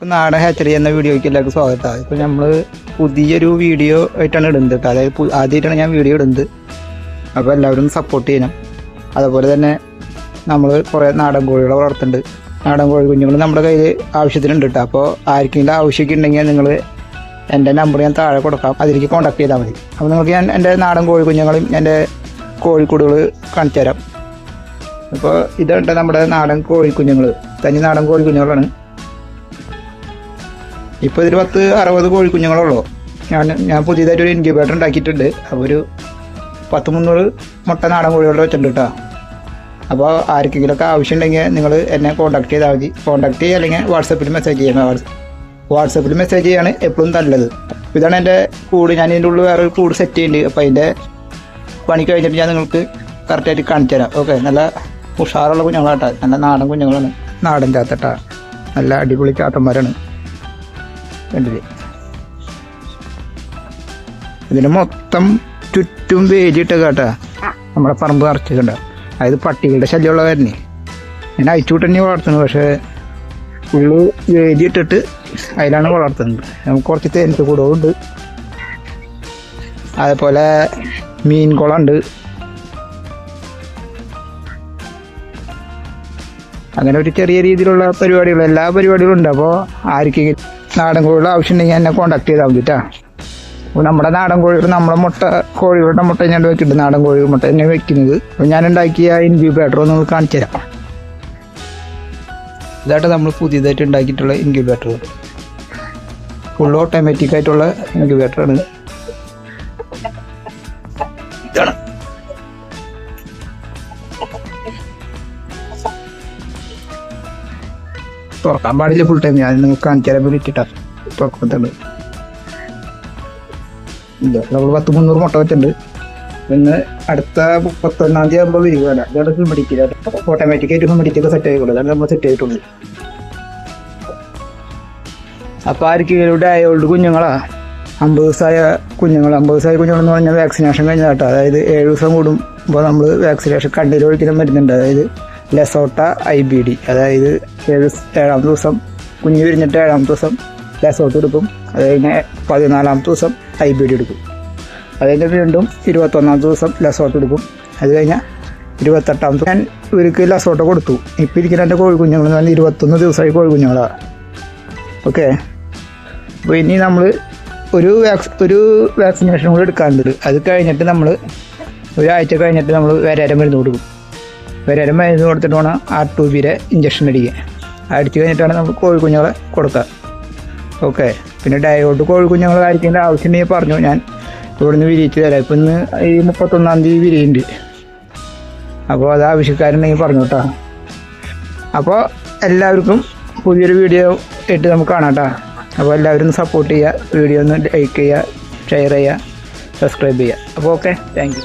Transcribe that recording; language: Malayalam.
എല്ലാവർക്കും നാടൻ ഹാച്ചറി എന്ന വീഡിയോയ്ക്ക് എല്ലാവർക്കും സ്വാഗതം. ഇപ്പോൾ നമ്മൾ പുതിയൊരു വീഡിയോ ആയിട്ടാണ് ഇടുന്നത്. അതായത് ആദ്യമായിട്ടാണ് ഞാൻ വീഡിയോ ഇടുന്നത്. അപ്പോൾ എല്ലാവരും സപ്പോർട്ട് ചെയ്യണം. അതുപോലെ തന്നെ നമ്മൾ കുറേ നാടൻ കോഴികളെ വളർത്തുന്നുണ്ട്. നാടൻ കോഴി കുഞ്ഞുങ്ങൾ നമ്മുടെ കയ്യിൽ ആവശ്യത്തിനുണ്ട് കേട്ടോ. അപ്പോൾ ആർക്കെങ്കിലും ആവശ്യമൊക്കെ ഉണ്ടെങ്കിൽ നിങ്ങൾ എൻ്റെ നമ്പർ ഞാൻ താഴെ കൊടുക്കാം, അതിലേക്ക് കോൺടാക്ട് ചെയ്താൽ മതി. അപ്പോൾ നിങ്ങൾക്ക് ഞാൻ എൻ്റെ നാടൻ കോഴി കുഞ്ഞുങ്ങളും എൻ്റെ കോഴിക്കൂടുകൾ കാണിച്ചു തരാം. അപ്പോൾ ഇതുണ്ട് നമ്മുടെ നാടൻ കോഴിക്കുഞ്ഞുങ്ങൾ, തനി നാടൻ കോഴിക്കുഞ്ഞുങ്ങളാണ്. ഇപ്പോൾ ഇതിൽ 10-60 കോഴിക്കുഞ്ഞുങ്ങളുള്ളൂ. ഞാൻ പുതിയതായിട്ടൊരു ഇൻക്യുബേറ്റർ ഉണ്ടാക്കിയിട്ടുണ്ട്. അപ്പോൾ ഒരു 10-300 മുട്ട നാടൻ കോഴികളുടെ വെച്ചിട്ടുണ്ട് കേട്ടോ. അപ്പോൾ ആർക്കെങ്കിലുമൊക്കെ ആവശ്യമുണ്ടെങ്കിൽ നിങ്ങൾ എന്നെ കോൺടാക്ട് ചെയ്താൽ മതി. കോൺടാക്ട് ചെയ്യുക അല്ലെങ്കിൽ വാട്സപ്പിൽ മെസ്സേജ് ചെയ്യാം. വാട്സപ്പിൽ മെസ്സേജ് ചെയ്യാണ് എപ്പോഴും നല്ലത്. ഇതാണ് എൻ്റെ കൂട്. ഞാൻ ഇതിൻ്റെ ഉള്ളിൽ വേറൊരു കൂട് സെറ്റ് ചെയ്യുന്നുണ്ട്. അപ്പോൾ അതിൻ്റെ പണി കഴിഞ്ഞിട്ട് ഞാൻ നിങ്ങൾക്ക് കറക്റ്റായിട്ട് കാണിച്ചു തരാം. ഓക്കെ, നല്ല ഉഷാറുള്ള കുഞ്ഞുങ്ങളാട്ടാ, നല്ല നാടൻ കുഞ്ഞുങ്ങളാണ്. നാടൻ ചാത്തട്ടാ, നല്ല അടിപൊളി ചാത്തന്മാരാണ്. കണ്ടില്ലേ, ഇതിന് മൊത്തം ചുറ്റും വേലിയിട്ട് കേട്ടാ നമ്മുടെ പറമ്പ് നിറച്ചിട്ടുണ്ട്. അതായത് പട്ടികളുടെ ശല്യമുള്ള കാരണേ ഞാൻ അയച്ചുവിട്ട് തന്നെ വളർത്തുന്നത്. പക്ഷേ ഫുള്ള് വേലി ഇട്ടിട്ട് അതിലാണ് വളർത്തുന്നത്. നമുക്ക് കുറച്ച് തേനീച്ച കൂടുണ്ട്, അതേപോലെ മീൻ കുളമുണ്ട്. അങ്ങനെ ഒരു ചെറിയ രീതിയിലുള്ള പരിപാടികൾ, എല്ലാ പരിപാടികളും ഉണ്ട്. അപ്പോൾ ആർക്കെങ്കിലും നാടൻ കോഴികൾ ആവശ്യമുണ്ടെങ്കിൽ എന്നെ കോൺടാക്ട് ചെയ്താൽ മതിട്ടാ. അപ്പോൾ നമ്മുടെ നാടൻ കോഴികൾ, നമ്മളെ കോഴികളുടെ മുട്ട ഞാൻ വെക്കുന്നുണ്ട്. നാടൻ കോഴി മുട്ട തന്നെ വെക്കുന്നത്. അപ്പോൾ ഞാൻ ഉണ്ടാക്കിയ ഇൻക്യുബേറ്റർ ഒന്ന് നിങ്ങൾക്ക് കാണിച്ചു തരാം. ഇതായിട്ട് നമ്മൾ പുതിയതായിട്ട് ഉണ്ടാക്കിയിട്ടുള്ള ഇൻക്യുബേറ്റർ, ഫുൾ ഓട്ടോമാറ്റിക് ആയിട്ടുള്ള ഇൻക്യുബേറ്ററാണ്. ഇതാണ് തുറക്കാൻ പാടില്ല ഫുൾ ടൈം. ഞാൻ നിങ്ങൾക്ക് കാണിച്ചു തരാൻ വേണ്ടിയിട്ടാ തുറക്കുന്നത്. ഇല്ല, നമ്മൾ 10-300 മുട്ട വെച്ചിട്ടുണ്ട്. പിന്നെ അടുത്ത 31-ാം തീയതി ആകുമ്പോൾ വരികയാണ്. ഇതാണ് ഹ്യൂമിഡിറ്റി, ഓട്ടോമാറ്റിക്കായിട്ട് ഹ്യൂമിഡിറ്റിയൊക്കെ സെറ്റ് ആയിക്കോളൂ. അതാണ് നമ്മൾ സെറ്റ് ചെയ്തിട്ടുള്ളത്. അപ്പോൾ ആർക്കെങ്കിലും ഡയോൾഡ് കുഞ്ഞുങ്ങളാ, 50 ദിവസമായ കുഞ്ഞുങ്ങൾ, 50 ദിവസമായ കുഞ്ഞുങ്ങളെന്ന് പറഞ്ഞാൽ വാക്സിനേഷൻ കഴിഞ്ഞാട്ടോ. അതായത് 7 ദിവസം കൂടുമ്പോൾ നമ്മൾ വാക്സിനേഷൻ കണ്ണിൽ ഒഴിക്കുന്ന മരുന്നുണ്ട്. അതായത് ലെസോട്ട IBD. അതായത് 7-ാമത്തെ ദിവസം കുഞ്ഞ് വിരിഞ്ഞിട്ട് 7-ാമത്തെ ദിവസം ലെസോട്ട് എടുക്കും. അത് കഴിഞ്ഞ് 14-ാമത്തെ ദിവസം IBD എടുക്കും. അത് കഴിഞ്ഞ് വീണ്ടും 21-ാമത്തെ ദിവസം ലെസോട്ട് എടുക്കും. അത് കഴിഞ്ഞാൽ 28-ാമത്തെ ഞാൻ ഇവർക്ക് ലെസോട്ട് കൊടുത്തു. ഇപ്പോൾ ഇരിക്കുന്ന എൻ്റെ കോഴിക്കുഞ്ഞുങ്ങൾ എന്ന് പറഞ്ഞാൽ 21 ദിവസമായി കോഴിക്കുഞ്ഞുങ്ങളാണ്. ഓക്കെ, അപ്പോൾ ഇനി നമ്മൾ ഒരു വാക്സിനേഷൻ കൂടി എടുക്കാറുണ്ട്. അത് കഴിഞ്ഞിട്ട് നമ്മൾ ഒരാഴ്ച കഴിഞ്ഞിട്ട് നമ്മൾ വരേരം മരുന്ന് കൊടുക്കും. വരേരം മരുന്ന് കൊടുത്തിട്ട് വേണം R2B ഇഞ്ചക്ഷൻ അടിക്കുക. അടിച്ചു കഴിഞ്ഞിട്ടാണ് നമ്മൾ കോഴിക്കുഞ്ഞുങ്ങളെ കൊടുക്കുക. ഓക്കെ, പിന്നെ ഡയോട്ട് കോഴിക്കുഞ്ഞുങ്ങൾ ആയിരിക്കേണ്ട ആവശ്യമുണ്ടെങ്കിൽ പറഞ്ഞു, ഞാൻ ഇവിടുന്ന് വിരിയിച്ച് തരാം. ഇപ്പം ഇന്ന് ഈ 31-ാം തീയതി വിരിയുണ്ട്. അപ്പോൾ അത് ആവശ്യക്കാരുണ്ടെങ്കിൽ പറഞ്ഞു കേട്ടോ. അപ്പോൾ എല്ലാവർക്കും പുതിയൊരു വീഡിയോ ആയിട്ട് നമുക്ക് കാണാം കേട്ടോ. അപ്പോൾ എല്ലാവരും സപ്പോർട്ട് ചെയ്യുക, വീഡിയോ ഒന്ന് ലൈക്ക് ചെയ്യുക, ഷെയർ ചെയ്യുക, സബ്സ്ക്രൈബ് ചെയ്യുക. അപ്പോൾ ഓക്കെ, താങ്ക് യു.